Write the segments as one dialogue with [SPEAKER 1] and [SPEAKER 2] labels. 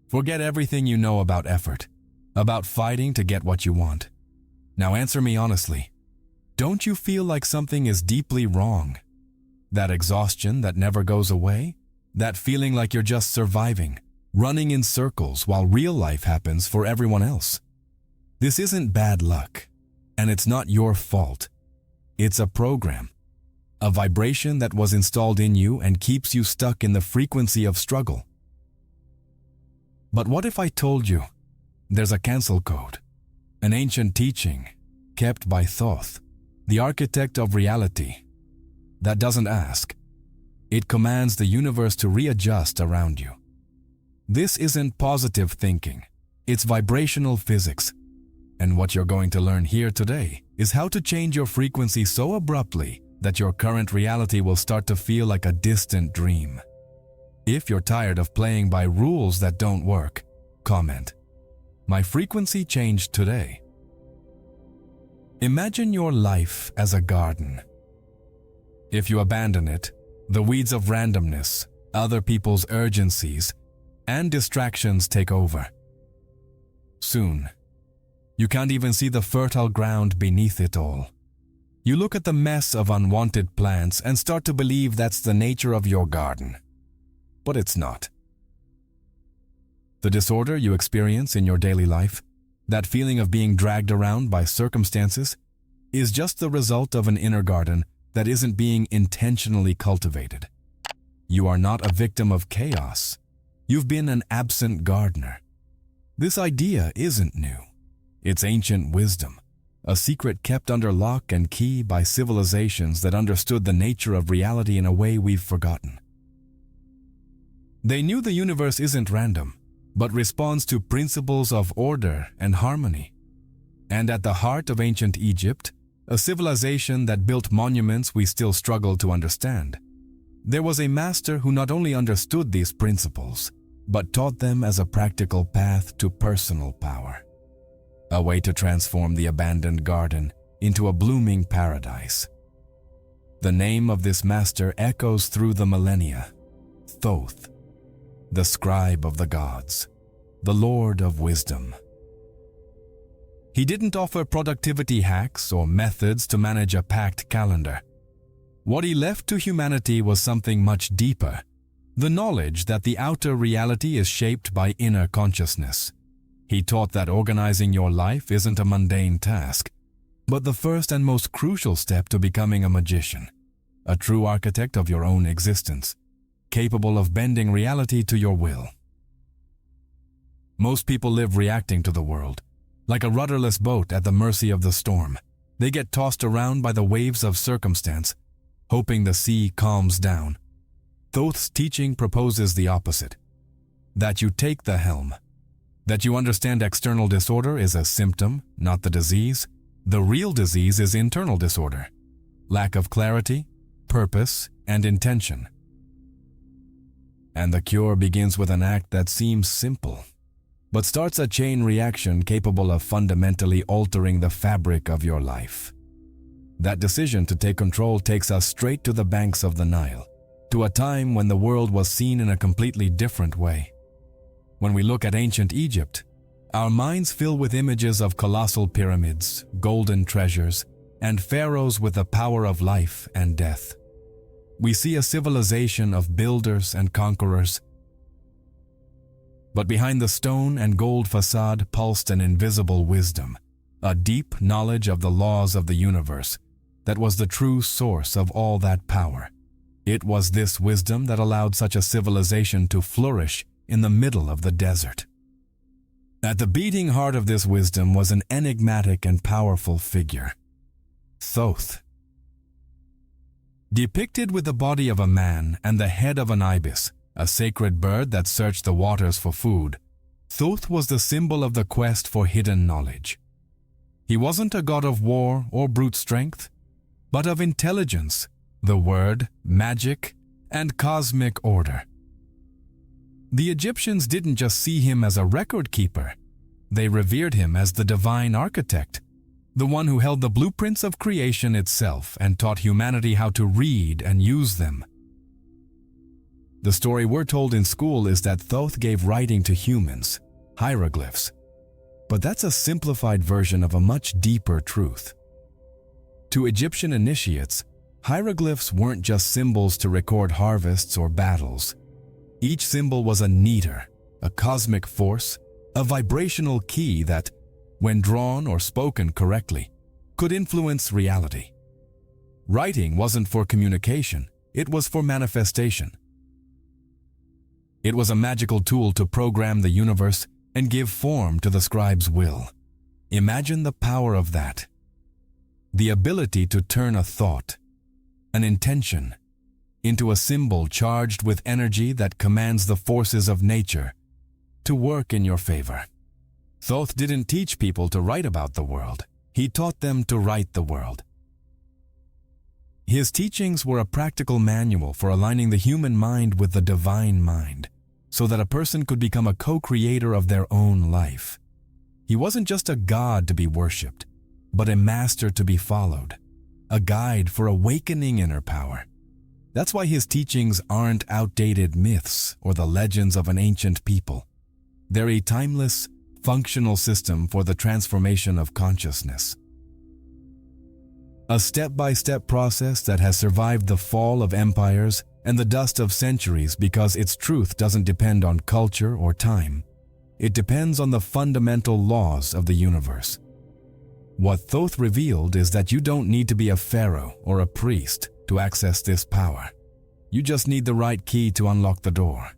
[SPEAKER 1] Forget everything you know about effort, about fighting to get what you want. Now answer me honestly. Don't you feel like something is deeply wrong? That exhaustion that never goes away? That feeling like you're just surviving, running in circles while real life happens for everyone else? This isn't bad luck, and it's not your fault. It's a program, a vibration that was installed in you and keeps you stuck in the frequency of struggle. But what if I told you there's a cancel code, an ancient teaching kept by Thoth, the architect of reality, that doesn't ask? It commands the universe to readjust around you. This isn't positive thinking, it's vibrational physics. And what you're going to learn here today is how to change your frequency so abruptly that your current reality will start to feel like a distant dream. If you're tired of playing by rules that don't work, comment, "My frequency changed today." Imagine your life as a garden. If you abandon it, the weeds of randomness, other people's urgencies, and distractions take over. Soon, you can't even see the fertile ground beneath it all. You look at the mess of unwanted plants and start to believe that's the nature of your garden. But it's not. The disorder you experience in your daily life, that feeling of being dragged around by circumstances, is just the result of an inner garden that isn't being intentionally cultivated. You are not a victim of chaos. You've been an absent gardener. This idea isn't new. It's ancient wisdom, a secret kept under lock and key by civilizations that understood the nature of reality in a way we've forgotten. They knew the universe isn't random, but responds to principles of order and harmony. And at the heart of ancient Egypt, a civilization that built monuments we still struggle to understand, there was a master who not only understood these principles, but taught them as a practical path to personal power. A way to transform the abandoned garden into a blooming paradise. The name of this master echoes through the millennia: Thoth, the scribe of the gods, the lord of wisdom. He didn't offer productivity hacks or methods to manage a packed calendar. What he left to humanity was something much deeper: the knowledge that the outer reality is shaped by inner consciousness. He taught that organizing your life isn't a mundane task, but the first and most crucial step to becoming a magician, a true architect of your own existence, capable of bending reality to your will. Most people live reacting to the world, like a rudderless boat at the mercy of the storm. They get tossed around by the waves of circumstance, hoping the sea calms down. Thoth's teaching proposes the opposite: that you take the helm, that you understand external disorder is a symptom, not the disease. The real disease is internal disorder, lack of clarity, purpose, and intention. And the cure begins with an act that seems simple, but starts a chain reaction capable of fundamentally altering the fabric of your life. That decision to take control takes us straight to the banks of the Nile, to a time when the world was seen in a completely different way. When we look at ancient Egypt, our minds fill with images of colossal pyramids, golden treasures, and pharaohs with the power of life and death. We see a civilization of builders and conquerors. But behind the stone and gold facade pulsed an invisible wisdom, a deep knowledge of the laws of the universe that was the true source of all that power. It was this wisdom that allowed such a civilization to flourish in the middle of the desert. At the beating heart of this wisdom was an enigmatic and powerful figure: Thoth. Depicted with the body of a man and the head of an ibis, a sacred bird that searched the waters for food, Thoth was the symbol of the quest for hidden knowledge. He wasn't a god of war or brute strength, but of intelligence, the word, magic, and cosmic order. The Egyptians didn't just see him as a record keeper. They revered him as the divine architect, the one who held the blueprints of creation itself and taught humanity how to read and use them. The story we're told in school is that Thoth gave writing to humans, hieroglyphs. But that's a simplified version of a much deeper truth. To Egyptian initiates, hieroglyphs weren't just symbols to record harvests or battles. Each symbol was a meter, a cosmic force, a vibrational key that, when drawn or spoken correctly, could influence reality. Writing wasn't for communication, it was for manifestation. It was a magical tool to program the universe and give form to the scribe's will. Imagine the power of that. The ability to turn a thought, an intention, into a symbol charged with energy that commands the forces of nature to work in your favor. Thoth didn't teach people to write about the world. He taught them to write the world. His teachings were a practical manual for aligning the human mind with the divine mind, so that a person could become a co-creator of their own life. He wasn't just a god to be worshipped, but a master to be followed, a guide for awakening inner power. That's why his teachings aren't outdated myths or the legends of an ancient people. They're a timeless, functional system for the transformation of consciousness. A step-by-step process that has survived the fall of empires and the dust of centuries because its truth doesn't depend on culture or time. It depends on the fundamental laws of the universe. What Thoth revealed is that you don't need to be a pharaoh or a priest to access this power. You just need the right key to unlock the door.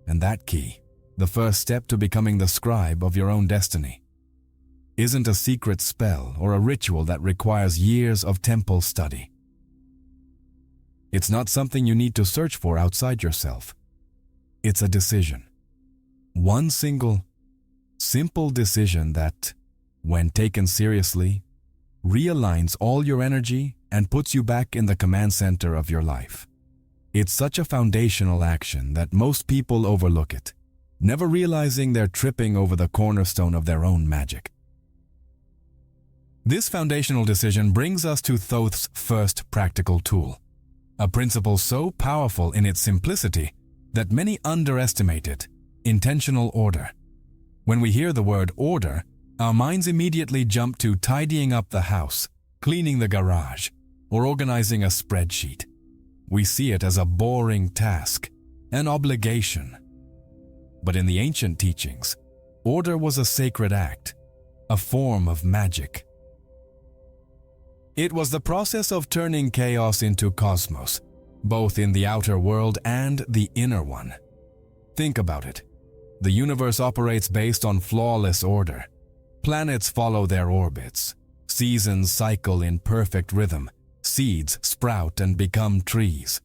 [SPEAKER 1] And that key, the first step to becoming the scribe of your own destiny, isn't a secret spell or a ritual that requires years of temple study. It's not something you need to search for outside yourself. It's a decision. One single, simple decision that, when taken seriously, realigns all your energy and puts you back in the command center of your life. It's such a foundational action that most people overlook it, never realizing they're tripping over the cornerstone of their own magic. This foundational decision brings us to Thoth's first practical tool, a principle so powerful in its simplicity that many underestimate it: intentional order. When we hear the word order, our minds immediately jump to tidying up the house, cleaning the garage, or organizing a spreadsheet. We see it as a boring task, an obligation. But in the ancient teachings, order was a sacred act, a form of magic. It was the process of turning chaos into cosmos, both in the outer world and the inner one. Think about it. The universe operates based on flawless order. Planets follow their orbits. Seasons cycle in perfect rhythm. Seeds sprout and become trees.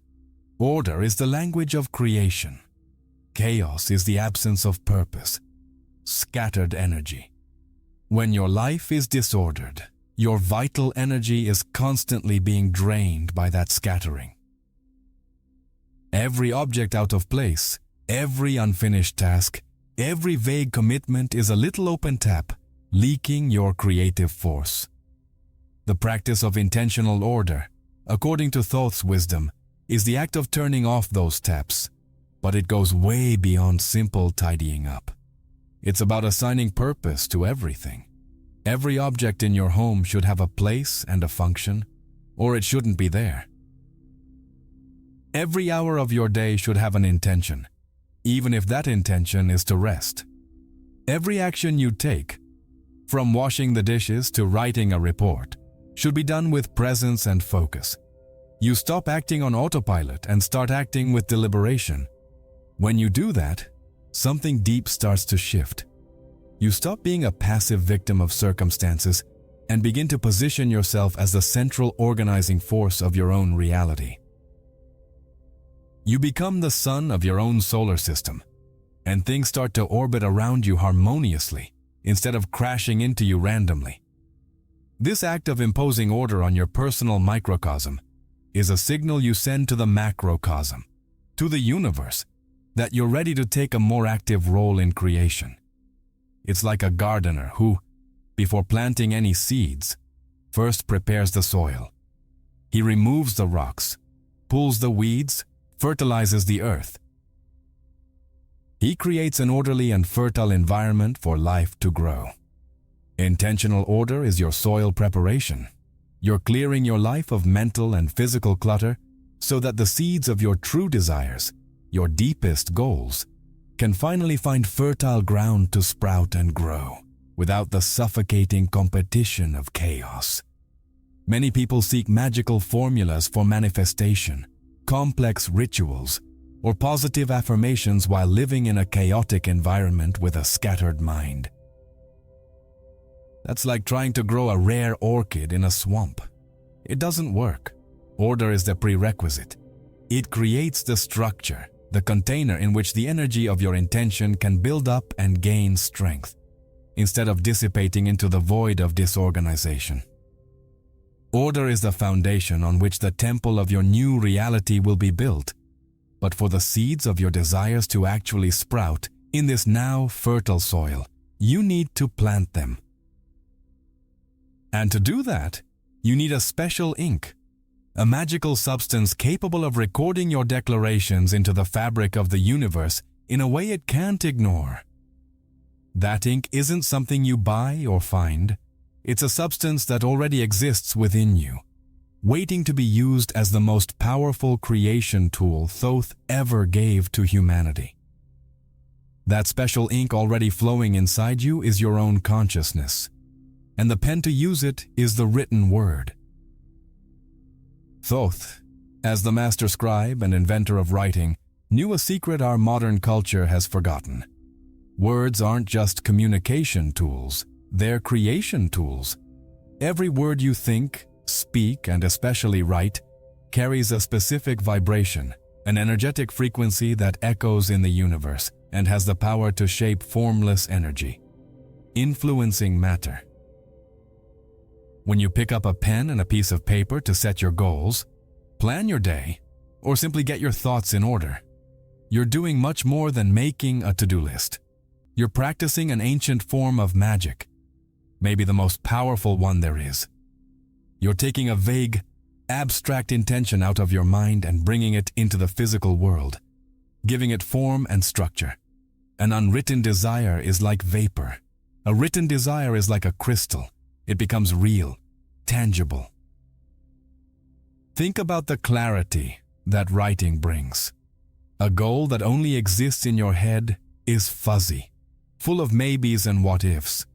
[SPEAKER 1] Order is the language of creation. Chaos is the absence of purpose, scattered energy. When your life is disordered, your vital energy is constantly being drained by that scattering. Every object out of place, every unfinished task, every vague commitment is a little open tap, leaking your creative force. The practice of intentional order, according to Thoth's wisdom, is the act of turning off those taps, but it goes way beyond simple tidying up. It's about assigning purpose to everything. Every object in your home should have a place and a function, or it shouldn't be there. Every hour of your day should have an intention, even if that intention is to rest. Every action you take, from washing the dishes to writing a report, should be done with presence and focus. You stop acting on autopilot and start acting with deliberation. When you do that, something deep starts to shift. You stop being a passive victim of circumstances and begin to position yourself as the central organizing force of your own reality. You become the sun of your own solar system, and things start to orbit around you harmoniously instead of crashing into you randomly. This act of imposing order on your personal microcosm is a signal you send to the macrocosm, to the universe, that you're ready to take a more active role in creation. It's like a gardener who, before planting any seeds, first prepares the soil. He removes the rocks, pulls the weeds, fertilizes the earth, He creates an orderly and fertile environment for life to grow. Intentional order is your soil preparation. You're clearing your life of mental and physical clutter so that the seeds of your true desires, your deepest goals, can finally find fertile ground to sprout and grow without the suffocating competition of chaos. Many people seek magical formulas for manifestation, complex rituals, or positive affirmations while living in a chaotic environment with a scattered mind. That's like trying to grow a rare orchid in a swamp. It doesn't work. Order is the prerequisite. It creates the structure, the container in which the energy of your intention can build up and gain strength, instead of dissipating into the void of disorganization. Order is the foundation on which the temple of your new reality will be built. But for the seeds of your desires to actually sprout in this now fertile soil, you need to plant them. And to do that, you need a special ink, a magical substance capable of recording your declarations into the fabric of the universe in a way it can't ignore. That ink isn't something you buy or find. It's a substance that already exists within you, waiting to be used as the most powerful creation tool Thoth ever gave to humanity. That special ink already flowing inside you is your own consciousness, and the pen to use it is the written word. Thoth, as the master scribe and inventor of writing, knew a secret our modern culture has forgotten. Words aren't just communication tools, they're creation tools. Every word you think, speak, and especially write carries a specific vibration, an energetic frequency that echoes in the universe and has the power to shape formless energy, influencing matter. When you pick up a pen and a piece of paper to set your goals, plan your day, or simply get your thoughts in order, you're doing much more than making a to-do list. You're practicing an ancient form of magic, maybe the most powerful one there is. You're taking a vague, abstract intention out of your mind and bringing it into the physical world, giving it form and structure. An unwritten desire is like vapor. A written desire is like a crystal. It becomes real, tangible. Think about the clarity that writing brings. A goal that only exists in your head is fuzzy, full of maybes and what-ifs.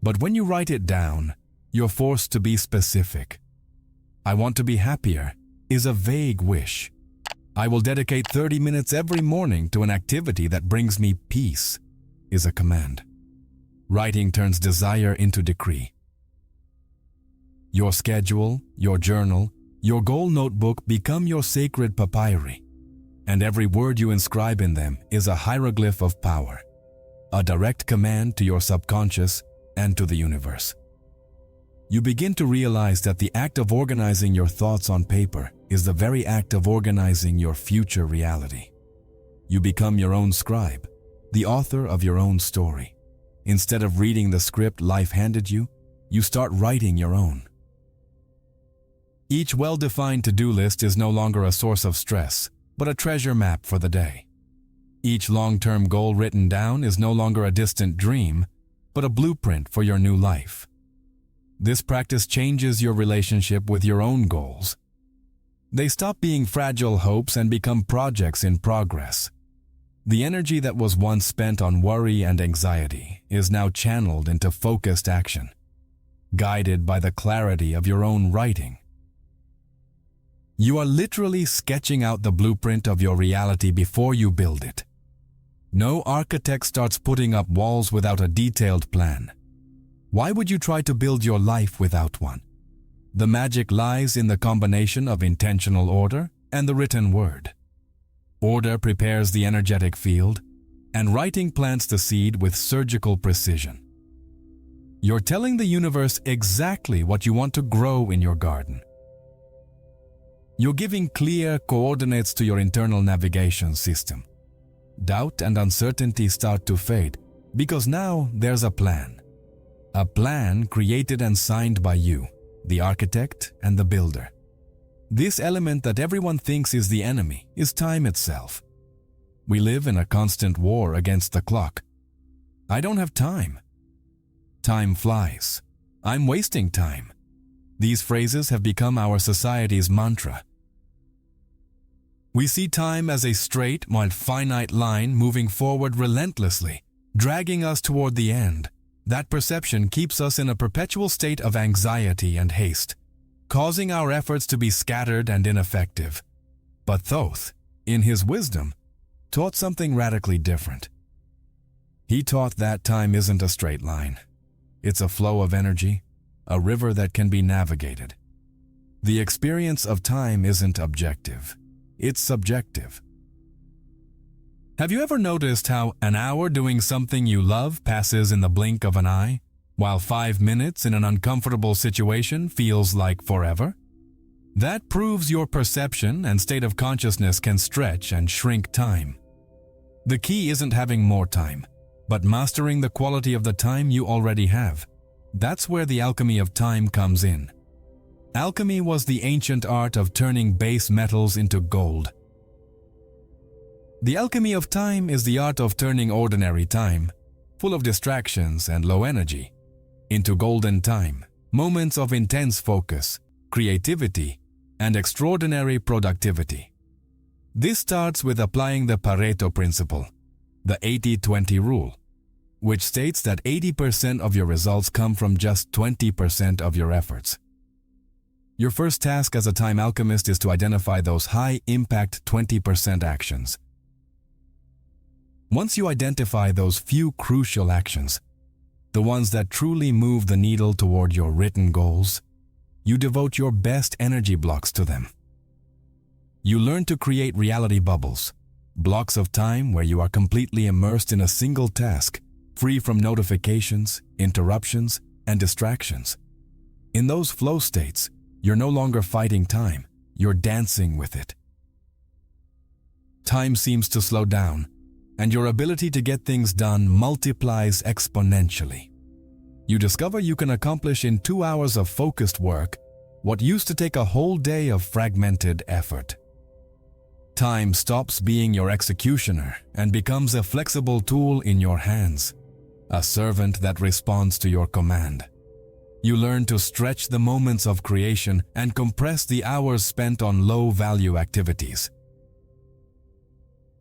[SPEAKER 1] But when you write it down, you're forced to be specific. I want to be happier is a vague wish. I will dedicate 30 minutes every morning to an activity that brings me peace is a command. Writing turns desire into decree. Your schedule, your journal, your goal notebook become your sacred papyri, and every word you inscribe in them is a hieroglyph of power, a direct command to your subconscious and to the universe. You begin to realize that the act of organizing your thoughts on paper is the very act of organizing your future reality. You become your own scribe, the author of your own story. Instead of reading the script life handed you, you start writing your own. Each well-defined to-do list is no longer a source of stress, but a treasure map for the day. Each long-term goal written down is no longer a distant dream, but a blueprint for your new life. This practice changes your relationship with your own goals. They stop being fragile hopes and become projects in progress. The energy that was once spent on worry and anxiety is now channeled into focused action, guided by the clarity of your own writing. You are literally sketching out the blueprint of your reality before you build it. No architect starts putting up walls without a detailed plan. Why would you try to build your life without one? The magic lies in the combination of intentional order and the written word. Order prepares the energetic field, and writing plants the seed with surgical precision. You're telling the universe exactly what you want to grow in your garden. You're giving clear coordinates to your internal navigation system. Doubt and uncertainty start to fade because now there's a plan. A plan created and signed by you, the architect and the builder. This element that everyone thinks is the enemy is time itself. We live in a constant war against the clock. I don't have time. Time flies. I'm wasting time. These phrases have become our society's mantra. We see time as a straight, while finite line moving forward relentlessly, dragging us toward the end. That perception keeps us in a perpetual state of anxiety and haste, causing our efforts to be scattered and ineffective. But Thoth, in his wisdom, taught something radically different. He taught that time isn't a straight line. It's a flow of energy, a river that can be navigated. The experience of time isn't objective. It's subjective. Have you ever noticed how an hour doing something you love passes in the blink of an eye, while 5 minutes in an uncomfortable situation feels like forever? That proves your perception and state of consciousness can stretch and shrink time. The key isn't having more time, but mastering the quality of the time you already have. That's where the alchemy of time comes in. Alchemy was the ancient art of turning base metals into gold. The alchemy of time is the art of turning ordinary time, full of distractions and low energy, into golden time, moments of intense focus, creativity, and extraordinary productivity. This starts with applying the Pareto principle, the 80-20 rule, which states that 80% of your results come from just 20% of your efforts. Your first task as a time alchemist is to identify those high-impact 20% actions. Once you identify those few crucial actions, the ones that truly move the needle toward your written goals, you devote your best energy blocks to them. You learn to create reality bubbles, blocks of time where you are completely immersed in a single task, free from notifications, interruptions, and distractions. In those flow states, you're no longer fighting time, you're dancing with it. Time seems to slow down, and your ability to get things done multiplies exponentially. You discover you can accomplish in 2 hours of focused work what used to take a whole day of fragmented effort. Time stops being your executioner and becomes a flexible tool in your hands, a servant that responds to your command. You learn to stretch the moments of creation and compress the hours spent on low-value activities.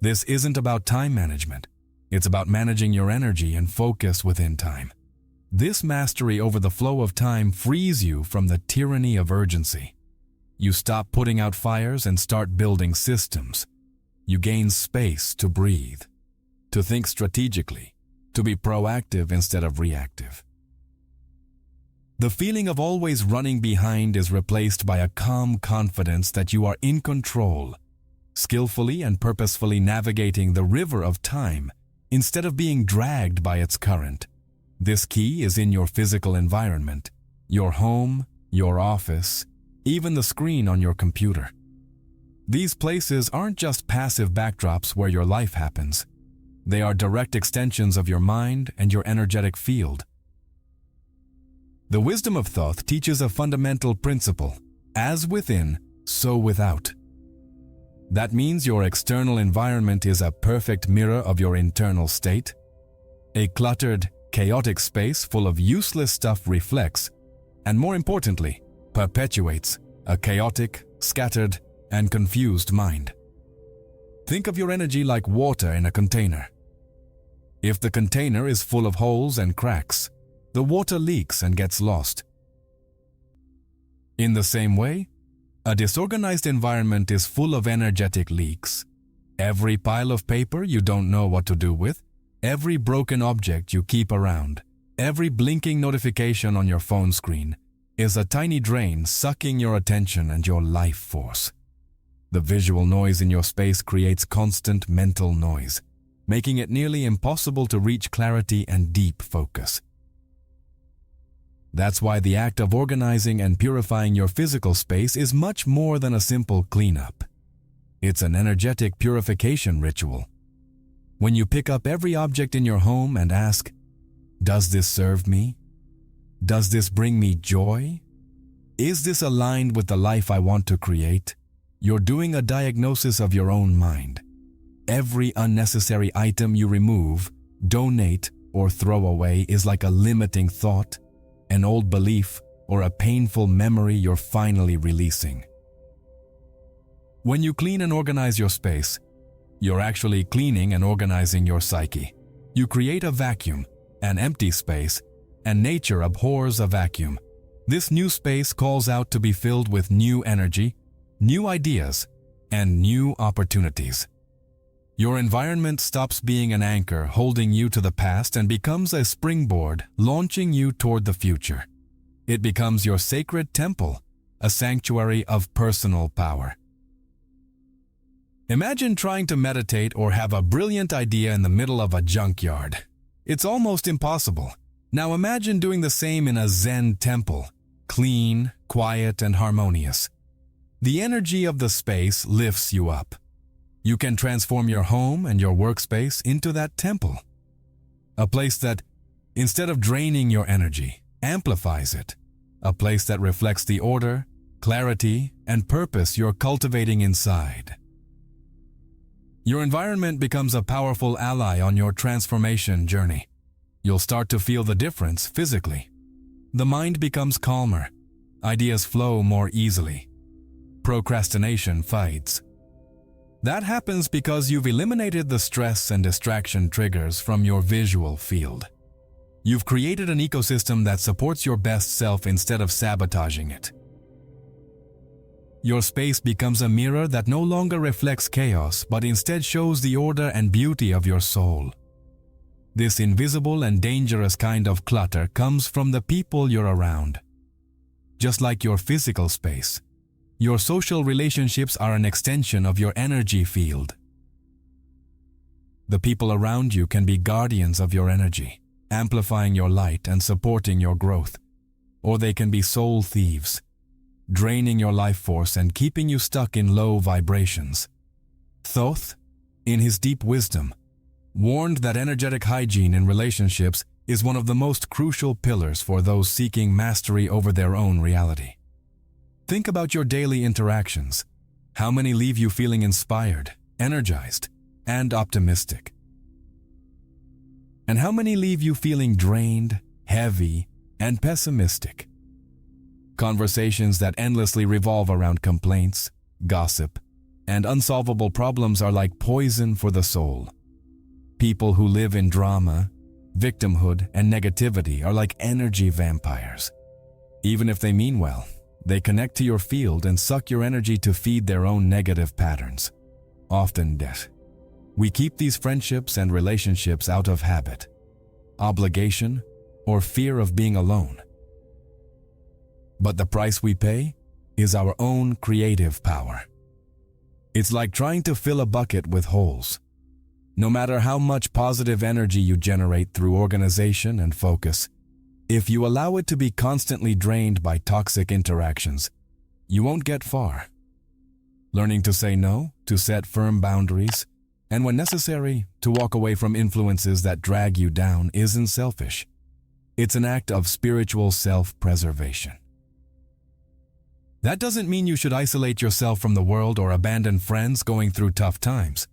[SPEAKER 1] This isn't about time management. It's about managing your energy and focus within time. This mastery over the flow of time frees you from the tyranny of urgency. You stop putting out fires and start building systems. You gain space to breathe, to think strategically, to be proactive instead of reactive. The feeling of always running behind is replaced by a calm confidence that you are in control, skillfully and purposefully navigating the river of time instead of being dragged by its current. This key is in your physical environment, your home, your office, even the screen on your computer. These places aren't just passive backdrops where your life happens. They are direct extensions of your mind and your energetic field. The wisdom of Thoth teaches a fundamental principle: as within, so without. That means your external environment is a perfect mirror of your internal state. A cluttered, chaotic space full of useless stuff reflects, and more importantly, perpetuates, a chaotic, scattered, and confused mind. Think of your energy like water in a container. If the container is full of holes and cracks, the water leaks and gets lost. In the same way, a disorganized environment is full of energetic leaks. Every pile of paper you don't know what to do with, every broken object you keep around, every blinking notification on your phone screen is a tiny drain sucking your attention and your life force. The visual noise in your space creates constant mental noise, making it nearly impossible to reach clarity and deep focus. That's why the act of organizing and purifying your physical space is much more than a simple cleanup. It's an energetic purification ritual. When you pick up every object in your home and ask, "Does this serve me? Does this bring me joy? Is this aligned with the life I want to create?" You're doing a diagnosis of your own mind. Every unnecessary item you remove, donate, or throw away is like a limiting thought, an old belief, or a painful memory you're finally releasing. When you clean and organize your space, you're actually cleaning and organizing your psyche. You create a vacuum, an empty space, and nature abhors a vacuum. This new space calls out to be filled with new energy, new ideas, and new opportunities. Your environment stops being an anchor holding you to the past and becomes a springboard launching you toward the future. It becomes your sacred temple, a sanctuary of personal power. Imagine trying to meditate or have a brilliant idea in the middle of a junkyard. It's almost impossible. Now imagine doing the same in a Zen temple, clean, quiet, and harmonious. The energy of the space lifts you up. You can transform your home and your workspace into that temple. A place that, instead of draining your energy, amplifies it. A place that reflects the order, clarity, and purpose you're cultivating inside. Your environment becomes a powerful ally on your transformation journey. You'll start to feel the difference physically. The mind becomes calmer. Ideas flow more easily. Procrastination fades. That happens because you've eliminated the stress and distraction triggers from your visual field. You've created an ecosystem that supports your best self instead of sabotaging it. Your space becomes a mirror that no longer reflects chaos, but instead shows the order and beauty of your soul. This invisible and dangerous kind of clutter comes from the people you're around. Just like your physical space, your social relationships are an extension of your energy field. The people around you can be guardians of your energy, amplifying your light and supporting your growth. Or they can be soul thieves, draining your life force and keeping you stuck in low vibrations. Thoth, in his deep wisdom, warned that energetic hygiene in relationships is one of the most crucial pillars for those seeking mastery over their own reality. Think about your daily interactions. How many leave you feeling inspired, energized, and optimistic? And how many leave you feeling drained, heavy, and pessimistic? Conversations that endlessly revolve around complaints, gossip, and unsolvable problems are like poison for the soul. People who live in drama, victimhood, and negativity are like energy vampires. Even if they mean well, they connect to your field and suck your energy to feed their own negative patterns, often debt. We keep these friendships and relationships out of habit, obligation, or fear of being alone. But the price we pay is our own creative power. It's like trying to fill a bucket with holes. No matter how much positive energy you generate through organization and focus, if you allow it to be constantly drained by toxic interactions, you won't get far. Learning to say no, to set firm boundaries, and when necessary, to walk away from influences that drag you down isn't selfish. It's an act of spiritual self-preservation. That doesn't mean you should isolate yourself from the world or abandon friends going through tough times.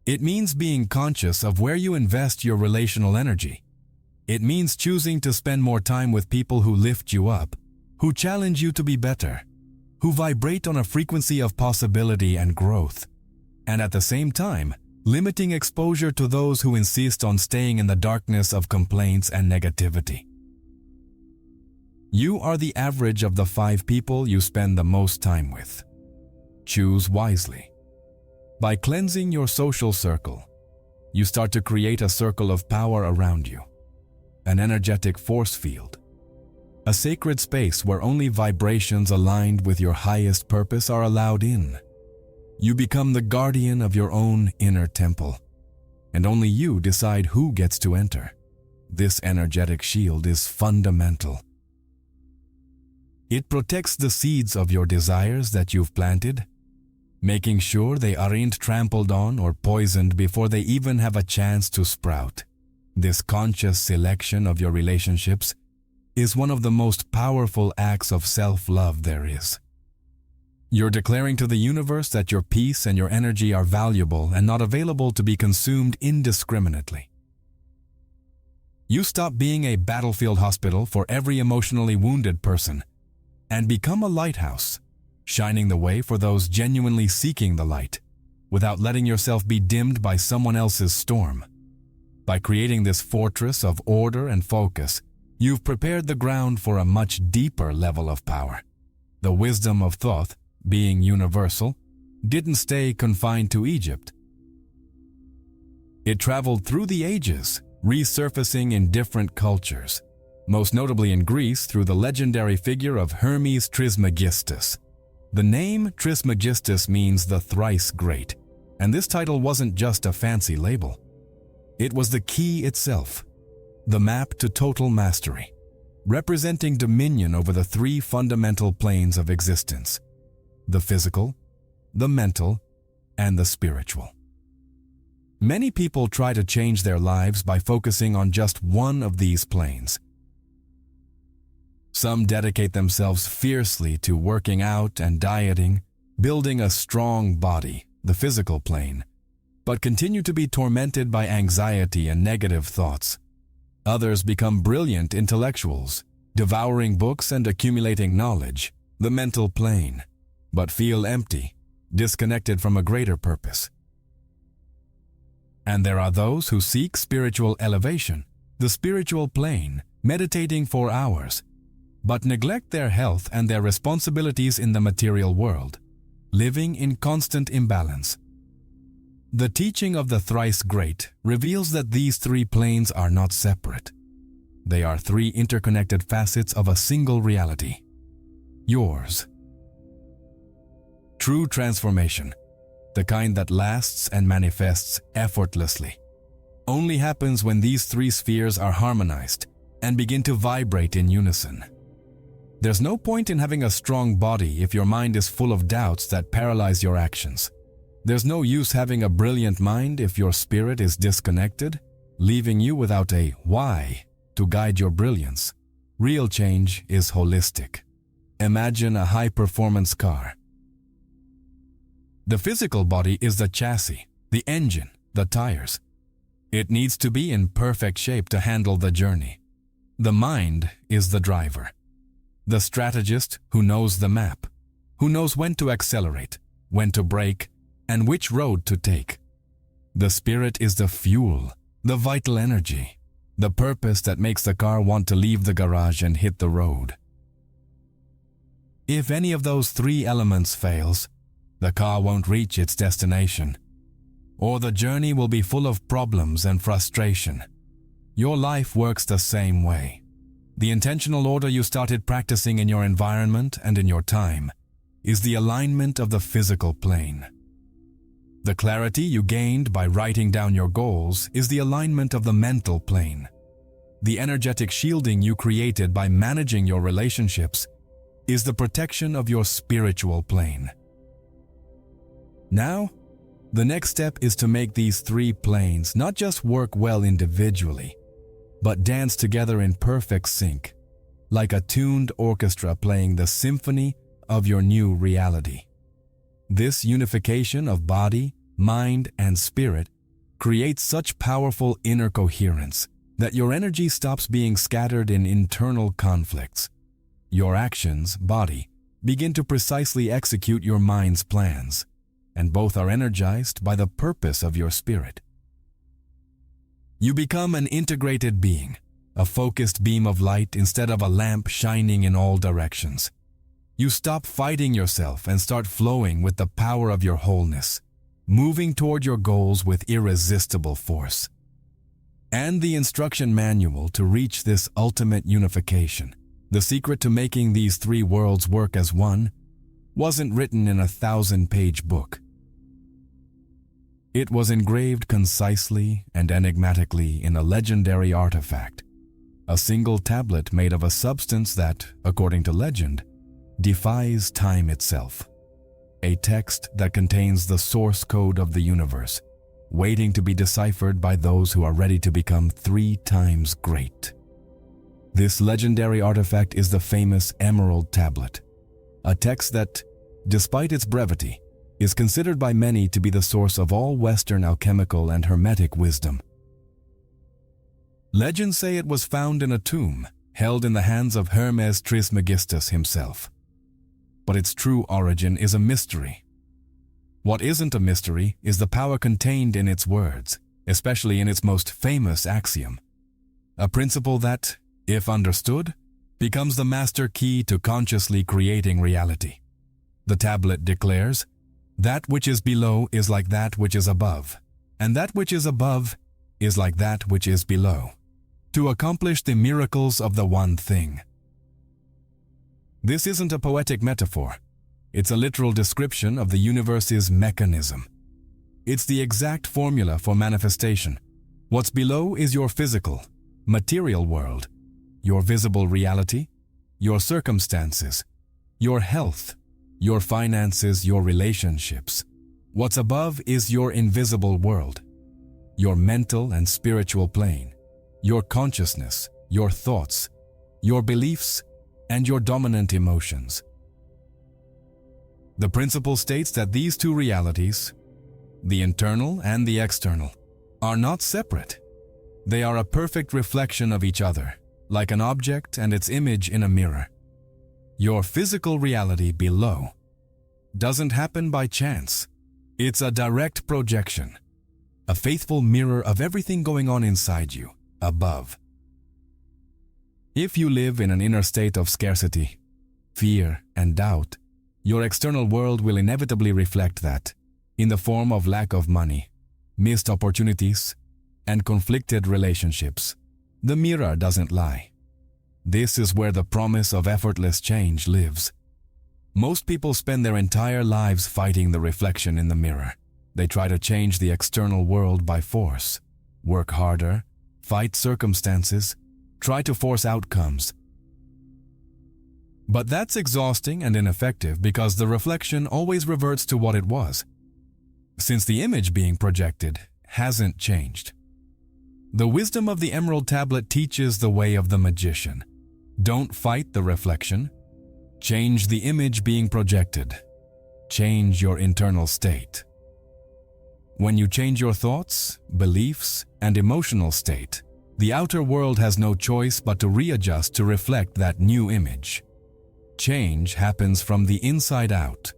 [SPEAKER 1] It means being conscious of where you invest your relational energy. It means choosing to spend more time with people who lift you up, who challenge you to be better, who vibrate on a frequency of possibility and growth, and at the same time, limiting exposure to those who insist on staying in the darkness of complaints and negativity. You are the average of the 5 people you spend the most time with. Choose wisely. By cleansing your social circle, you start to create a circle of power around you, an energetic force field, a sacred space where only vibrations aligned with your highest purpose are allowed in. You become the guardian of your own inner temple, and only you decide who gets to enter. This energetic shield is fundamental. It protects the seeds of your desires that you've planted, making sure they aren't trampled on or poisoned before they even have a chance to sprout. This conscious selection of your relationships is one of the most powerful acts of self-love there is. You're declaring to the universe that your peace and your energy are valuable and not available to be consumed indiscriminately. You stop being a battlefield hospital for every emotionally wounded person and become a lighthouse, shining the way for those genuinely seeking the light, without letting yourself be dimmed by someone else's storm. By creating this fortress of order and focus, you've prepared the ground for a much deeper level of power. The wisdom of Thoth, being universal, didn't stay confined to Egypt. It traveled through the ages, resurfacing in different cultures, most notably in Greece through the legendary figure of Hermes Trismegistus. The name Trismegistus means the thrice great, and this title wasn't just a fancy label. It was the key itself, the map to total mastery, representing dominion over the three fundamental planes of existence: the physical, the mental, and the spiritual. Many people try to change their lives by focusing on just one of these planes. Some dedicate themselves fiercely to working out and dieting, building a strong body, the physical plane, but continue to be tormented by anxiety and negative thoughts. Others become brilliant intellectuals, devouring books and accumulating knowledge, the mental plane, but feel empty, disconnected from a greater purpose. And there are those who seek spiritual elevation, the spiritual plane, meditating for hours, but neglect their health and their responsibilities in the material world, living in constant imbalance. The teaching of the thrice great reveals that these three planes are not separate. They are three interconnected facets of a single reality: yours. True transformation, the kind that lasts and manifests effortlessly, only happens when these three spheres are harmonized and begin to vibrate in unison. There's no point in having a strong body if your mind is full of doubts that paralyze your actions. There's no use having a brilliant mind if your spirit is disconnected, leaving you without a why to guide your brilliance. Real change is holistic. Imagine a high-performance car. The physical body is the chassis, the engine, the tires. It needs to be in perfect shape to handle the journey. The mind is the driver, the strategist who knows the map, who knows when to accelerate, when to brake, and which road to take. The spirit is the fuel, the vital energy, the purpose that makes the car want to leave the garage and hit the road. If any of those three elements fails, the car won't reach its destination, or the journey will be full of problems and frustration. Your life works the same way. The intentional order you started practicing in your environment and in your time is the alignment of the physical plane. The clarity you gained by writing down your goals is the alignment of the mental plane. The energetic shielding you created by managing your relationships is the protection of your spiritual plane. Now, the next step is to make these three planes not just work well individually, but dance together in perfect sync, like a tuned orchestra playing the symphony of your new reality. This unification of body, mind, and spirit creates such powerful inner coherence that your energy stops being scattered in internal conflicts. Your actions, body, begin to precisely execute your mind's plans, and both are energized by the purpose of your spirit. You become an integrated being, a focused beam of light instead of a lamp shining in all directions. You stop fighting yourself and start flowing with the power of your wholeness, moving toward your goals with irresistible force. And the instruction manual to reach this ultimate unification, the secret to making these three worlds work as one, wasn't written in a 1,000-page book. It was engraved concisely and enigmatically in a legendary artifact, a single tablet made of a substance that, according to legend, defies time itself. A text that contains the source code of the universe, waiting to be deciphered by those who are ready to become 3 times great. This legendary artifact is the famous Emerald Tablet, a text that, despite its brevity, is considered by many to be the source of all Western alchemical and hermetic wisdom. Legends say it was found in a tomb, held in the hands of Hermes Trismegistus himself. But its true origin is a mystery. What isn't a mystery is the power contained in its words, especially in its most famous axiom, a principle that, if understood, becomes the master key to consciously creating reality. The tablet declares, "That which is below is like that which is above, and that which is above is like that which is below, to accomplish the miracles of the one thing." This isn't a poetic metaphor. It's a literal description of the universe's mechanism. It's the exact formula for manifestation. What's below is your physical, material world, your visible reality, your circumstances, your health, your finances, your relationships. What's above is your invisible world, your mental and spiritual plane, your consciousness, your thoughts, your beliefs, and your dominant emotions. The principle states that these two realities, the internal and the external, are not separate. They are a perfect reflection of each other, like an object and its image in a mirror. Your physical reality below doesn't happen by chance. It's a direct projection, a faithful mirror of everything going on inside you, above. If you live in an inner state of scarcity, fear, and doubt, your external world will inevitably reflect that, in the form of lack of money, missed opportunities, and conflicted relationships. The mirror doesn't lie. This is where the promise of effortless change lives. Most people spend their entire lives fighting the reflection in the mirror. They try to change the external world by force, work harder, fight circumstances, try to force outcomes. But that's exhausting and ineffective because the reflection always reverts to what it was, since the image being projected hasn't changed. The wisdom of the Emerald Tablet teaches the way of the magician. Don't fight the reflection. Change the image being projected. Change your internal state. When you change your thoughts, beliefs, and emotional state, the outer world has no choice but to readjust to reflect that new image. Change happens from the inside out.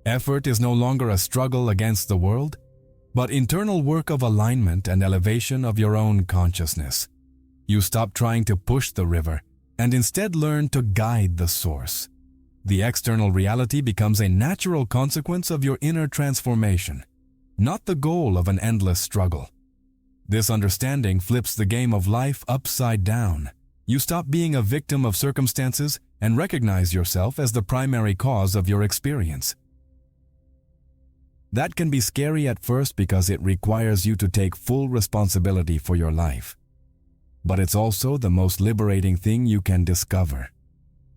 [SPEAKER 1] Effort is no longer a struggle against the world, but internal work of alignment and elevation of your own consciousness. You stop trying to push the river and instead learn to guide the source. The external reality becomes a natural consequence of your inner transformation, not the goal of an endless struggle. This understanding flips the game of life upside down. You stop being a victim of circumstances and recognize yourself as the primary cause of your experience. That can be scary at first because it requires you to take full responsibility for your life. But it's also the most liberating thing you can discover.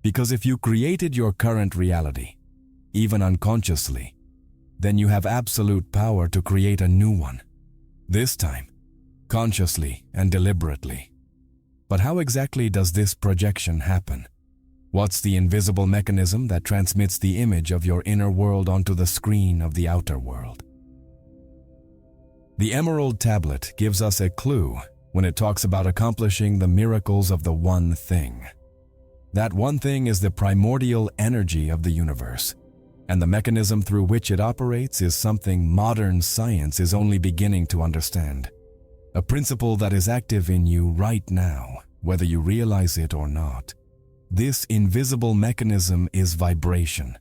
[SPEAKER 1] Because if you created your current reality, even unconsciously, then you have absolute power to create a new one. This time, consciously and deliberately. But how exactly does this projection happen? What's the invisible mechanism that transmits the image of your inner world onto the screen of the outer world? The Emerald Tablet gives us a clue when it talks about accomplishing the miracles of the one thing. That one thing is the primordial energy of the universe, and the mechanism through which it operates is something modern science is only beginning to understand. A principle that is active in you right now, whether you realize it or not. This invisible mechanism is vibration.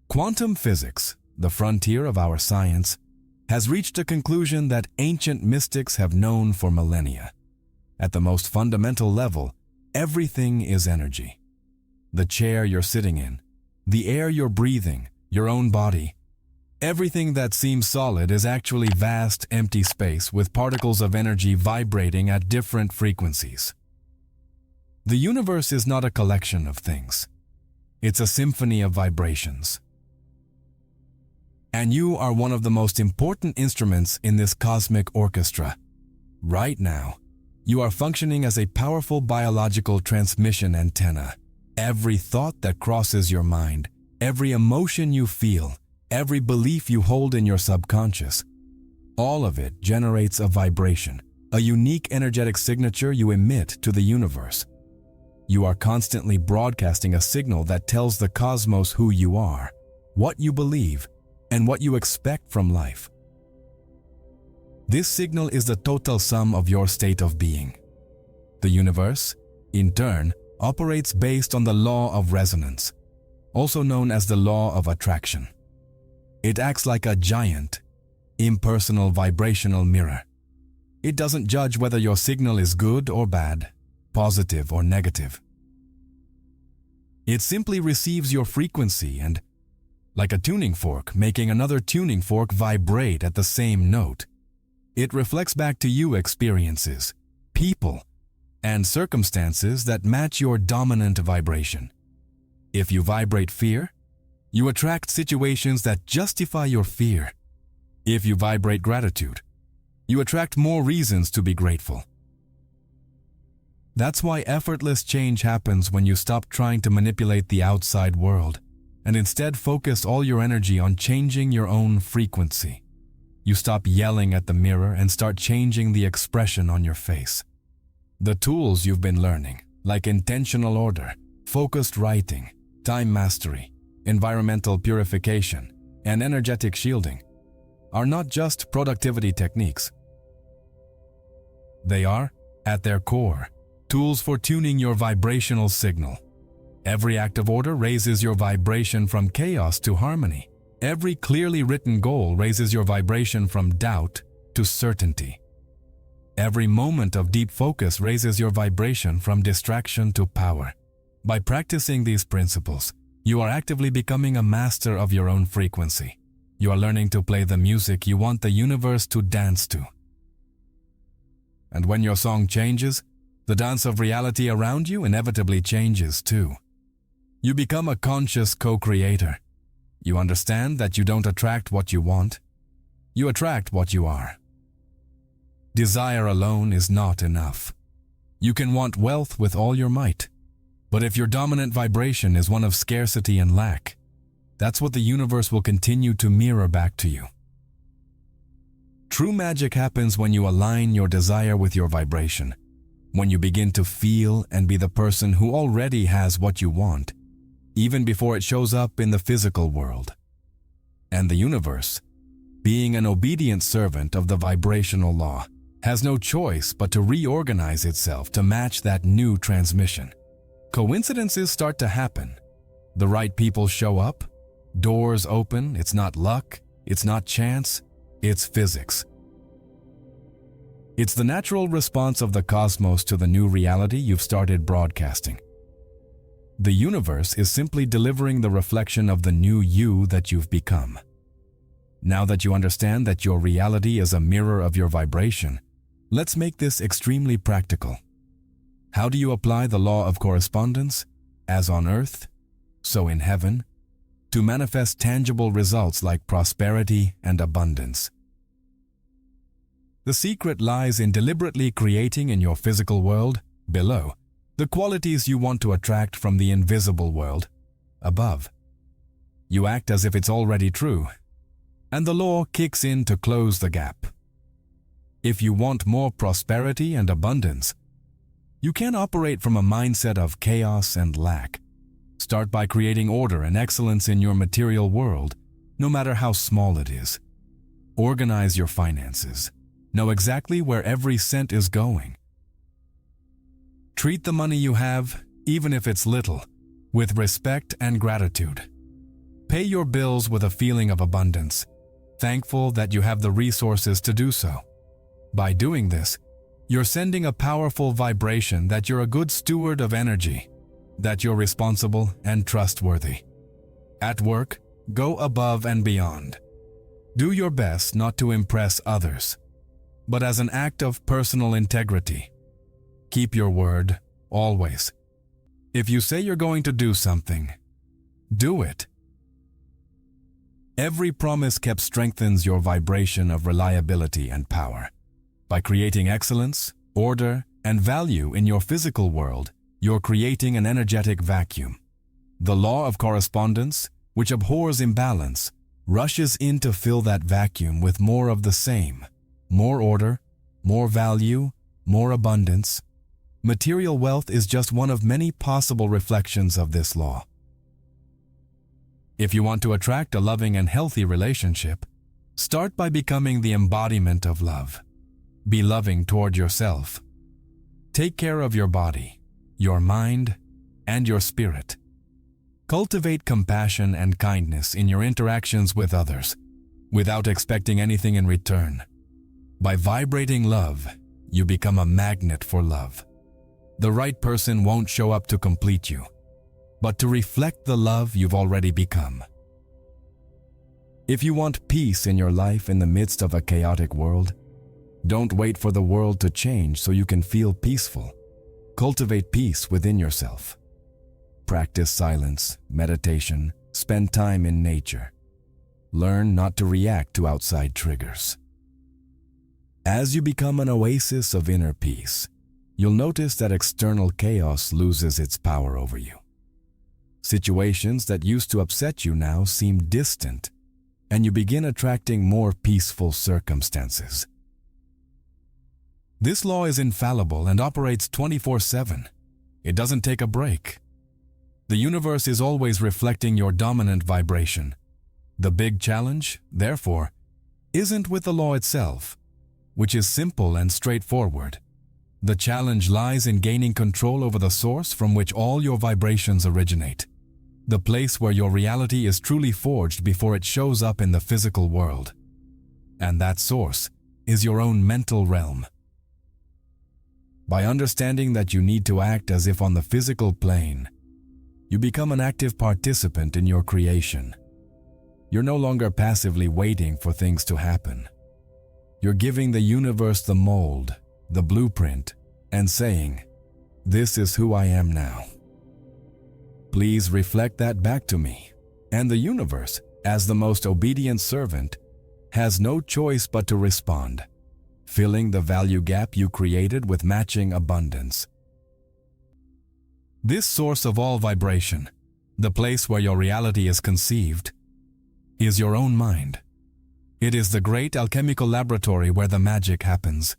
[SPEAKER 1] Quantum physics, the frontier of our science, has reached a conclusion that ancient mystics have known for millennia. At the most fundamental level, everything is energy. The chair you're sitting in, the air you're breathing, your own body. Everything that seems solid is actually vast, empty space with particles of energy vibrating at different frequencies. The universe is not a collection of things. It's a symphony of vibrations. And you are one of the most important instruments in this cosmic orchestra. Right now, you are functioning as a powerful biological transmission antenna, Every thought that crosses your mind, every emotion you feel, every belief you hold in your subconscious, all of it generates a vibration, a unique energetic signature you emit to the universe. You are constantly broadcasting a signal that tells the cosmos who you are, what you believe, and what you expect from life. This signal is the total sum of your state of being. The universe, in turn, operates based on the law of resonance, also known as the law of attraction. It acts like a giant, impersonal vibrational mirror. It doesn't judge whether your signal is good or bad, positive or negative. It simply receives your frequency and, like a tuning fork making another tuning fork vibrate at the same note, it reflects back to you experiences, people, and circumstances that match your dominant vibration. If you vibrate fear, you attract situations that justify your fear. If you vibrate gratitude, you attract more reasons to be grateful. That's why effortless change happens when you stop trying to manipulate the outside world and instead focus all your energy on changing your own frequency. You stop yelling at the mirror and start changing the expression on your face. The tools you've been learning, like intentional order, focused writing, time mastery, environmental purification, and energetic shielding, are not just productivity techniques. They are, at their core, tools for tuning your vibrational signal. Every act of order raises your vibration from chaos to harmony. Every clearly written goal raises your vibration from doubt to certainty. Every moment of deep focus raises your vibration from distraction to power. By practicing these principles, you are actively becoming a master of your own frequency. You are learning to play the music you want the universe to dance to. And when your song changes, the dance of reality around you inevitably changes too. You become a conscious co-creator. You understand that you don't attract what you want. You attract what you are. Desire alone is not enough. You can want wealth with all your might, but if your dominant vibration is one of scarcity and lack, that's what the universe will continue to mirror back to you. True magic happens when you align your desire with your vibration, when you begin to feel and be the person who already has what you want, even before it shows up in the physical world. And the universe, being an obedient servant of the vibrational law, has no choice but to reorganize itself to match that new transmission. Coincidences start to happen. The right people show up, doors open. It's not luck, it's not chance, it's physics. It's the natural response of the cosmos to the new reality you've started broadcasting. The universe is simply delivering the reflection of the new you that you've become. Now that you understand that your reality is a mirror of your vibration, let's make this extremely practical. How do you apply the law of correspondence, as on earth, so in heaven, to manifest tangible results like prosperity and abundance? The secret lies in deliberately creating in your physical world, below, the qualities you want to attract from the invisible world, above. You act as if it's already true, and the law kicks in to close the gap. If you want more prosperity and abundance, you can't operate from a mindset of chaos and lack. Start by creating order and excellence in your material world, no matter how small it is. Organize your finances. Know exactly where every cent is going. Treat the money you have, even if it's little, with respect and gratitude. Pay your bills with a feeling of abundance, thankful that you have the resources to do so. By doing this, you're sending a powerful vibration that you're a good steward of energy, that you're responsible and trustworthy. At work, go above and beyond. Do your best not to impress others, but as an act of personal integrity. Keep your word, always. If you say you're going to do something, do it. Every promise kept strengthens your vibration of reliability and power. By creating excellence, order, and value in your physical world, you're creating an energetic vacuum. The law of correspondence, which abhors imbalance, rushes in to fill that vacuum with more of the same. More order, more value, more abundance. Material wealth is just one of many possible reflections of this law. If you want to attract a loving and healthy relationship, start by becoming the embodiment of love. Be loving toward yourself. Take care of your body, your mind, and your spirit. Cultivate compassion and kindness in your interactions with others, without expecting anything in return. By vibrating love, you become a magnet for love. The right person won't show up to complete you, but to reflect the love you've already become. If you want peace in your life in the midst of a chaotic world, don't wait for the world to change so you can feel peaceful. Cultivate peace within yourself. Practice silence, meditation, spend time in nature. Learn not to react to outside triggers. As you become an oasis of inner peace, you'll notice that external chaos loses its power over you. Situations that used to upset you now seem distant, and you begin attracting more peaceful circumstances. This law is infallible and operates 24/7. It doesn't take a break. The universe is always reflecting your dominant vibration. The big challenge, therefore, isn't with the law itself, which is simple and straightforward. The challenge lies in gaining control over the source from which all your vibrations originate, the place where your reality is truly forged before it shows up in the physical world. And that source is your own mental realm. By understanding that you need to act as if on the physical plane, you become an active participant in your creation. You're no longer passively waiting for things to happen. You're giving the universe the mold, the blueprint, and saying, "This is who I am now. Please reflect that back to me." And the universe, as the most obedient servant, has no choice but to respond, filling the value gap you created with matching abundance. This source of all vibration, the place where your reality is conceived, is your own mind. It is the great alchemical laboratory where the magic happens.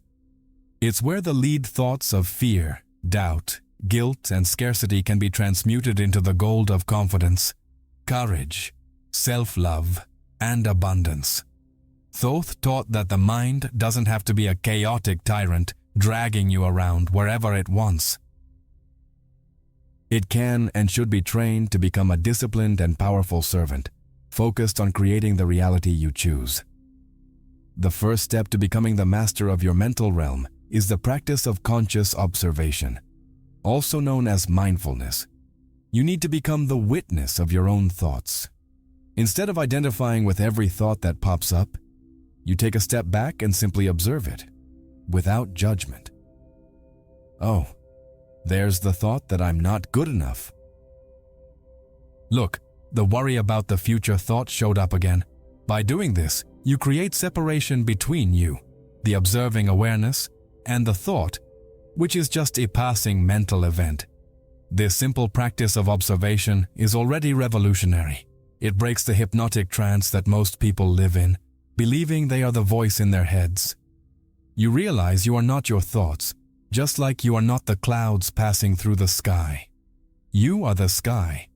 [SPEAKER 1] It's where the lead thoughts of fear, doubt, guilt, and scarcity can be transmuted into the gold of confidence, courage, self-love, and abundance. Thoth taught that the mind doesn't have to be a chaotic tyrant dragging you around wherever it wants. It can and should be trained to become a disciplined and powerful servant, focused on creating the reality you choose. The first step to becoming the master of your mental realm is the practice of conscious observation, also known as mindfulness. You need to become the witness of your own thoughts. Instead of identifying with every thought that pops up, you take a step back and simply observe it, without judgment. Oh, there's the thought that I'm not good enough. Look, the worry about the future thought showed up again. By doing this, you create separation between you, the observing awareness, and the thought, which is just a passing mental event. This simple practice of observation is already revolutionary. It breaks the hypnotic trance that most people live in, believing they are the voice in their heads. You realize you are not your thoughts, just like you are not the clouds passing through the sky. You are the sky.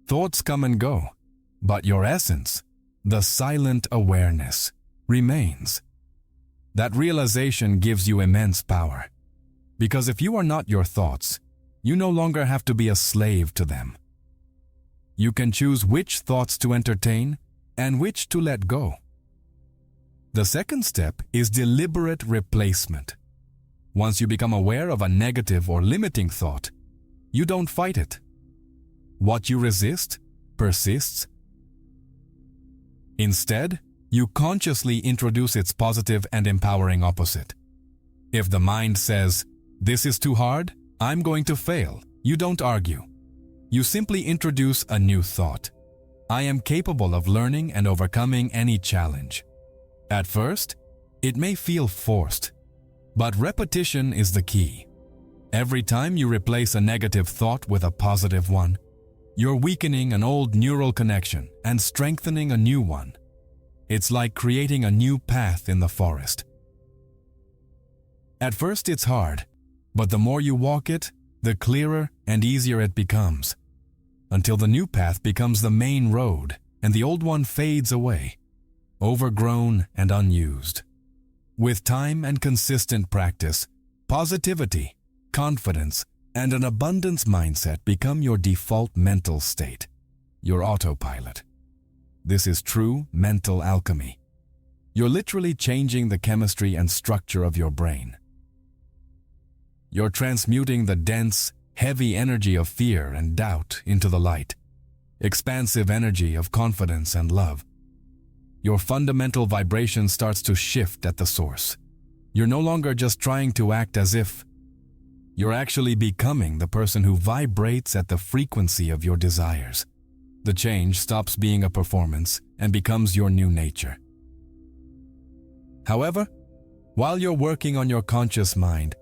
[SPEAKER 1] Thoughts come and go, but your essence, the silent awareness, remains. That realization gives you immense power, because if you are not your thoughts, you no longer have to be a slave to them. You can choose which thoughts to entertain and which to let go. The second step is deliberate replacement. Once you become aware of a negative or limiting thought, you don't fight it. What you resist persists. Instead, you consciously introduce its positive and empowering opposite. If the mind says, "This is too hard, I'm going to fail," you don't argue. You simply introduce a new thought. "I am capable of learning and overcoming any challenge." At first, it may feel forced, but repetition is the key. Every time you replace a negative thought with a positive one, you're weakening an old neural connection and strengthening a new one. It's like creating a new path in the forest. At first it's hard, but the more you walk it, the clearer and easier it becomes, until the new path becomes the main road and the old one fades away, overgrown and unused. With time and consistent practice, positivity, confidence, and an abundance mindset become your default mental state, your autopilot. This is true mental alchemy. You're literally changing the chemistry and structure of your brain. You're transmuting the dense, heavy energy of fear and doubt into the light, expansive energy of confidence and love. Your fundamental vibration starts to shift at the source. You're no longer just trying to act as if. You're actually becoming the person who vibrates at the frequency of your desires. The change stops being a performance and becomes your new nature. However, while you're working on your conscious mind,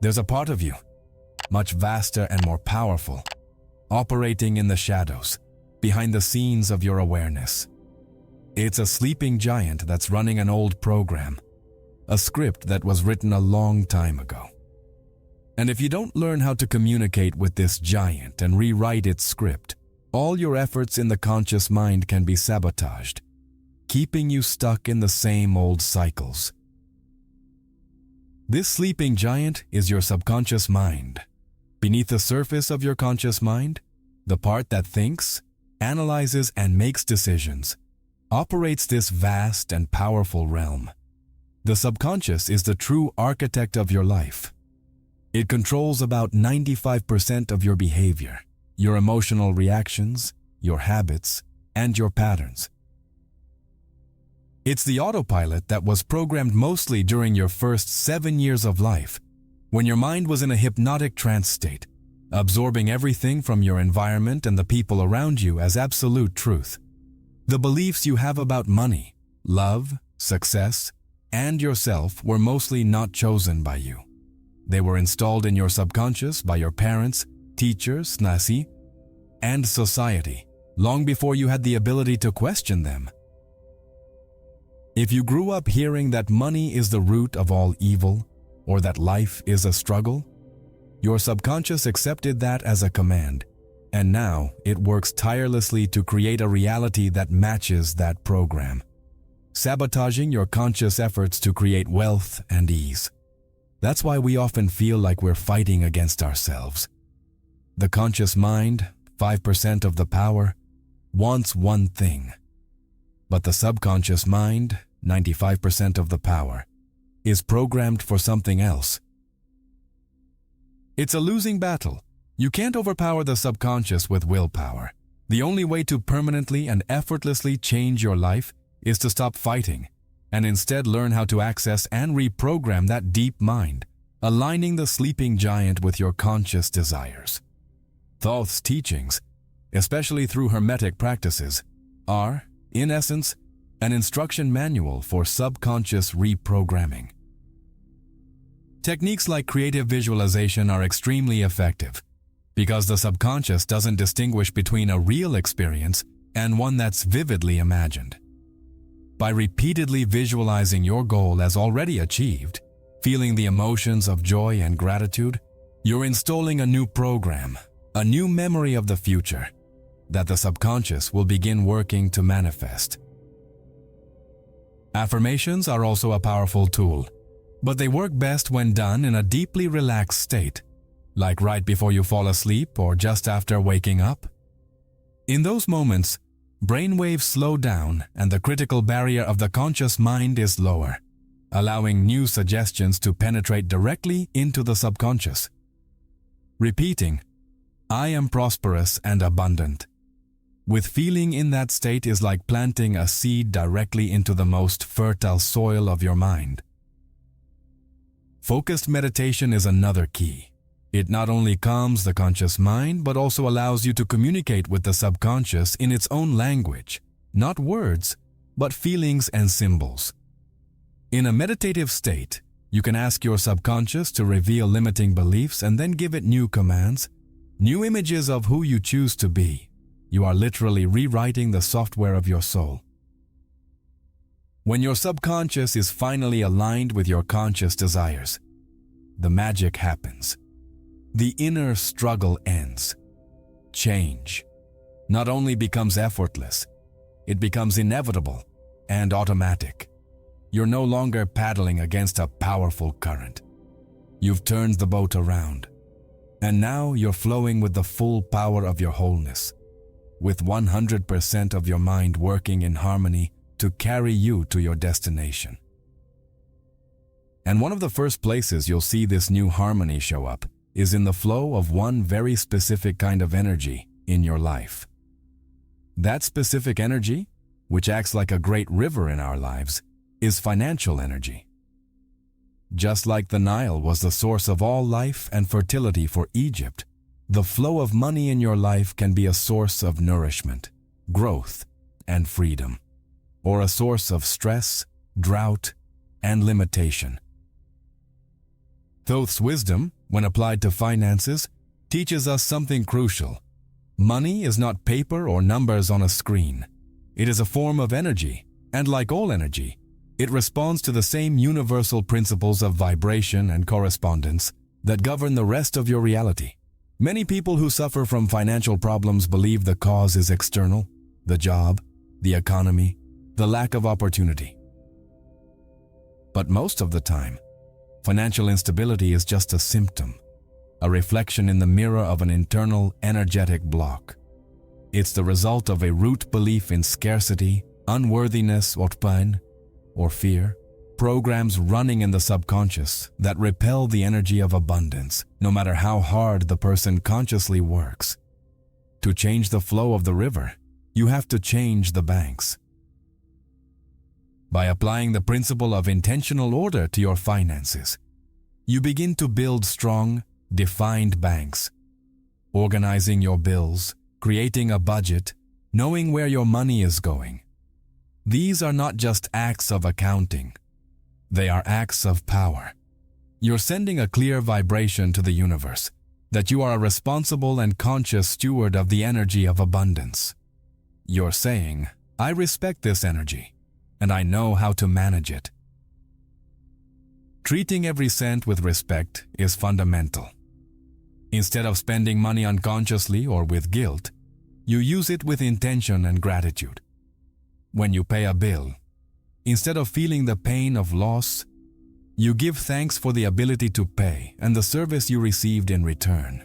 [SPEAKER 1] there's a part of you, much vaster and more powerful, operating in the shadows, behind the scenes of your awareness. It's a sleeping giant that's running an old program, a script that was written a long time ago. And if you don't learn how to communicate with this giant and rewrite its script, all your efforts in the conscious mind can be sabotaged, keeping you stuck in the same old cycles. This sleeping giant is your subconscious mind. Beneath the surface of your conscious mind, the part that thinks, analyzes, and makes decisions, operates this vast and powerful realm. The subconscious is the true architect of your life. It controls about 95% of your behavior, your emotional reactions, your habits, and your patterns. It's the autopilot that was programmed mostly during your first 7 years of life, when your mind was in a hypnotic trance state, absorbing everything from your environment and the people around you as absolute truth. The beliefs you have about money, love, success, and yourself were mostly not chosen by you. They were installed in your subconscious by your parents, teachers, nasi, and society, long before you had the ability to question them. If you grew up hearing that money is the root of all evil, or that life is a struggle, your subconscious accepted that as a command, and now it works tirelessly to create a reality that matches that program, sabotaging your conscious efforts to create wealth and ease. That's why we often feel like we're fighting against ourselves. The conscious mind, 5% of the power, wants one thing. But the subconscious mind, 95% of the power, is programmed for something else. It's a losing battle. You can't overpower the subconscious with willpower. The only way to permanently and effortlessly change your life is to stop fighting and instead learn how to access and reprogram that deep mind, aligning the sleeping giant with your conscious desires. Thoth's teachings, especially through Hermetic practices, are, in essence, an instruction manual for subconscious reprogramming. Techniques like creative visualization are extremely effective because the subconscious doesn't distinguish between a real experience and one that's vividly imagined. By repeatedly visualizing your goal as already achieved, feeling the emotions of joy and gratitude, you're installing a new program, a new memory of the future, that the subconscious will begin working to manifest. Affirmations are also a powerful tool, but they work best when done in a deeply relaxed state, like right before you fall asleep or just after waking up. In those moments, brainwaves slow down and the critical barrier of the conscious mind is lower, allowing new suggestions to penetrate directly into the subconscious. Repeating, "I am prosperous and abundant," with feeling in that state is like planting a seed directly into the most fertile soil of your mind. Focused meditation is another key. It not only calms the conscious mind, but also allows you to communicate with the subconscious in its own language, not words, but feelings and symbols. In a meditative state, You can ask your subconscious to reveal limiting beliefs and then give it new commands, new images of who you choose to be. You are literally rewriting the software of your soul. When your subconscious is finally aligned with your conscious desires, the magic happens. The inner struggle ends. Change not only becomes effortless, it becomes inevitable and automatic. You're no longer paddling against a powerful current. You've turned the boat around, and now you're flowing with the full power of your wholeness, with 100% of your mind working in harmony to carry you to your destination. And one of the first places you'll see this new harmony show up is in the flow of one very specific kind of energy in your life. That specific energy, which acts like a great river in our lives, is financial energy. Just like the Nile was the source of all life and fertility for Egypt, the flow of money in your life can be a source of nourishment, growth, and freedom, or a source of stress, drought, and limitation. Thoth's wisdom, when applied to finances, teaches us something crucial. Money is not paper or numbers on a screen. It is a form of energy, and like all energy, it responds to the same universal principles of vibration and correspondence that govern the rest of your reality. Many people who suffer from financial problems believe the cause is external: the job, the economy, the lack of opportunity. But most of the time, financial instability is just a symptom, a reflection in the mirror of an internal energetic block. It's the result of a root belief in scarcity, unworthiness, or pain, or fear, programs running in the subconscious that repel the energy of abundance, no matter how hard the person consciously works. To change the flow of the river, you have to change the banks. By applying the principle of intentional order to your finances, you begin to build strong, defined banks, organizing your bills, creating a budget, knowing where your money is going. These are not just acts of accounting. They are acts of power. You're sending a clear vibration to the universe that you are a responsible and conscious steward of the energy of abundance. You're saying, I respect this energy, and I know how to manage it. Treating every cent with respect is fundamental. Instead of spending money unconsciously or with guilt, you use it with intention and gratitude. When you pay a bill, instead of feeling the pain of loss, you give thanks for the ability to pay and the service you received in return.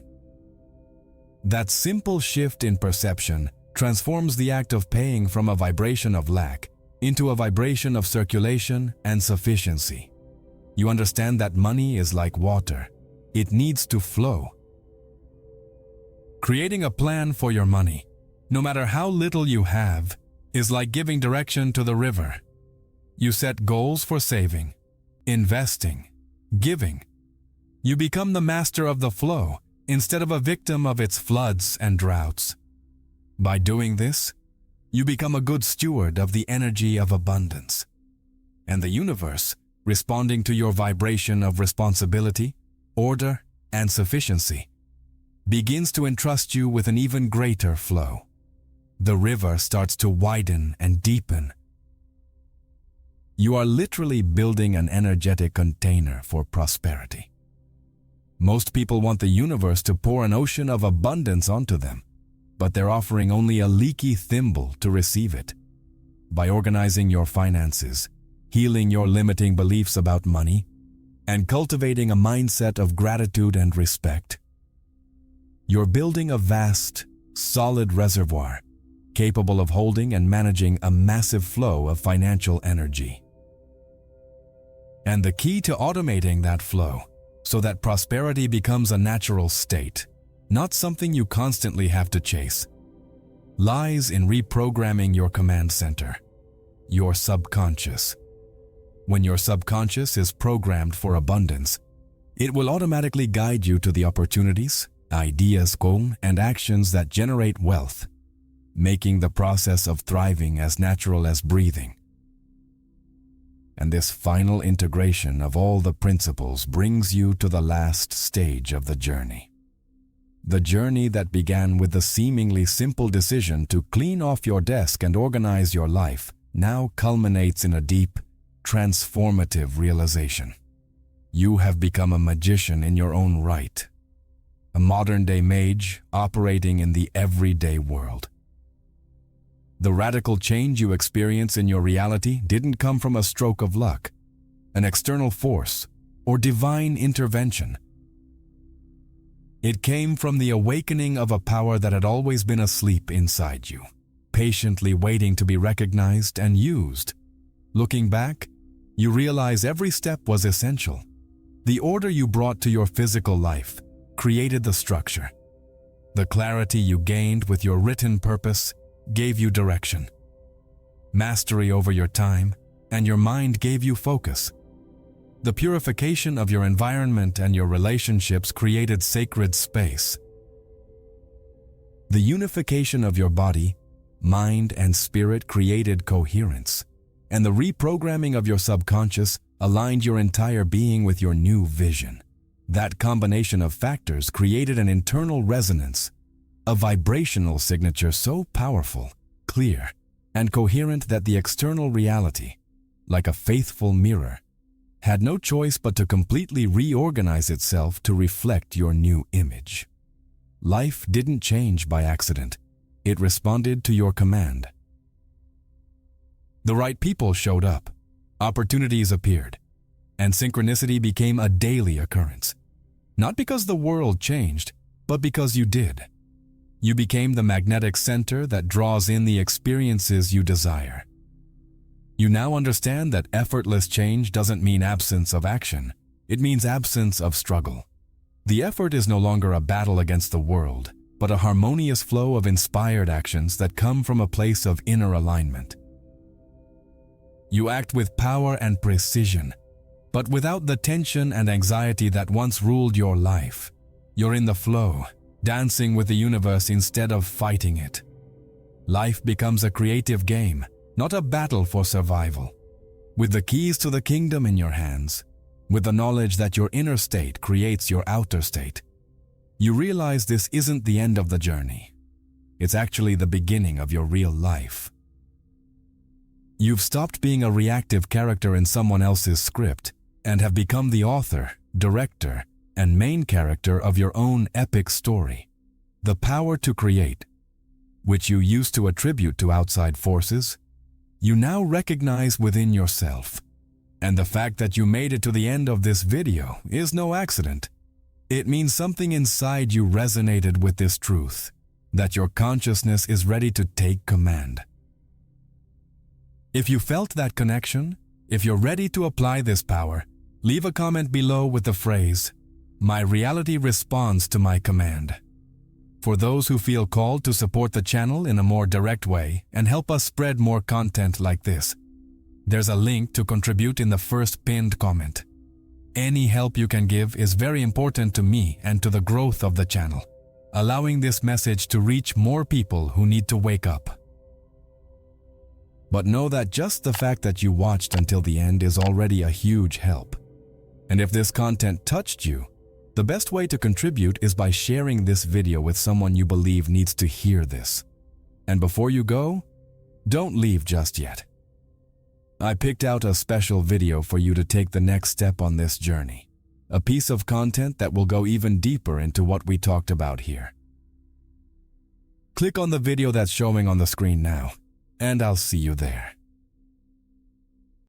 [SPEAKER 1] That simple shift in perception transforms the act of paying from a vibration of lack into a vibration of circulation and sufficiency. You understand that money is like water. It needs to flow. Creating a plan for your money, no matter how little you have, is like giving direction to the river. You set goals for saving, investing, giving. You become the master of the flow instead of a victim of its floods and droughts. By doing this, you become a good steward of the energy of abundance. And the universe, responding to your vibration of responsibility, order, and sufficiency, begins to entrust you with an even greater flow. The river starts to widen and deepen. You are literally building an energetic container for prosperity. Most people want the universe to pour an ocean of abundance onto them, but they're offering only a leaky thimble to receive it. By organizing your finances, healing your limiting beliefs about money, and cultivating a mindset of gratitude and respect, you're building a vast, solid reservoir capable of holding and managing a massive flow of financial energy. And the key to automating that flow, so that prosperity becomes a natural state, not something you constantly have to chase, lies in reprogramming your command center, your subconscious. When your subconscious is programmed for abundance, it will automatically guide you to the opportunities, ideas, and actions that generate wealth, making the process of thriving as natural as breathing. And this final integration of all the principles brings you to the last stage of the journey. The journey that began with the seemingly simple decision to clean off your desk and organize your life now culminates in a deep, transformative realization. You have become a magician in your own right, a modern-day mage operating in the everyday world. The radical change you experience in your reality didn't come from a stroke of luck, an external force, or divine intervention. It came from the awakening of a power that had always been asleep inside you, patiently waiting to be recognized and used. Looking back, you realize every step was essential. The order you brought to your physical life created the structure. The clarity you gained with your written purpose gave you direction. Mastery over your time and your mind gave you focus. The purification of your environment and your relationships created sacred space. The unification of your body, mind, and spirit created coherence, and the reprogramming of your subconscious aligned your entire being with your new vision. That combination of factors created an internal resonance, a vibrational signature so powerful, clear, and coherent that the external reality, like a faithful mirror, had no choice but to completely reorganize itself to reflect your new image. Life didn't change by accident. It responded to your command. The right people showed up, opportunities appeared, and synchronicity became a daily occurrence. Not because the world changed, but because you did. You became the magnetic center that draws in the experiences you desire. You now understand that effortless change doesn't mean absence of action. It means absence of struggle. The effort is no longer a battle against the world, but a harmonious flow of inspired actions that come from a place of inner alignment. You act with power and precision, but without the tension and anxiety that once ruled your life. You're in the flow, dancing with the universe instead of fighting it. Life becomes a creative game, not a battle for survival. With the keys to the kingdom in your hands, with the knowledge that your inner state creates your outer state, you realize this isn't the end of the journey. It's actually the beginning of your real life. You've stopped being a reactive character in someone else's script and have become the author, director, and main character of your own epic story. The power to create, which you used to attribute to outside forces, you now recognize within yourself. And the fact that you made it to the end of this video is no accident. It means something inside you resonated with this truth, that your consciousness is ready to take command. If you felt that connection, if you're ready to apply this power, leave a comment below with the phrase, "My reality responds to my command." For those who feel called to support the channel in a more direct way and help us spread more content like this, there's a link to contribute in the first pinned comment. Any help you can give is very important to me and to the growth of the channel, allowing this message to reach more people who need to wake up. But know that just the fact that you watched until the end is already a huge help. And if this content touched you, the best way to contribute is by sharing this video with someone you believe needs to hear this. And before you go, don't leave just yet. I picked out a special video for you to take the next step on this journey, a piece of content that will go even deeper into what we talked about here. Click on the video that's showing on the screen now, and I'll see you there.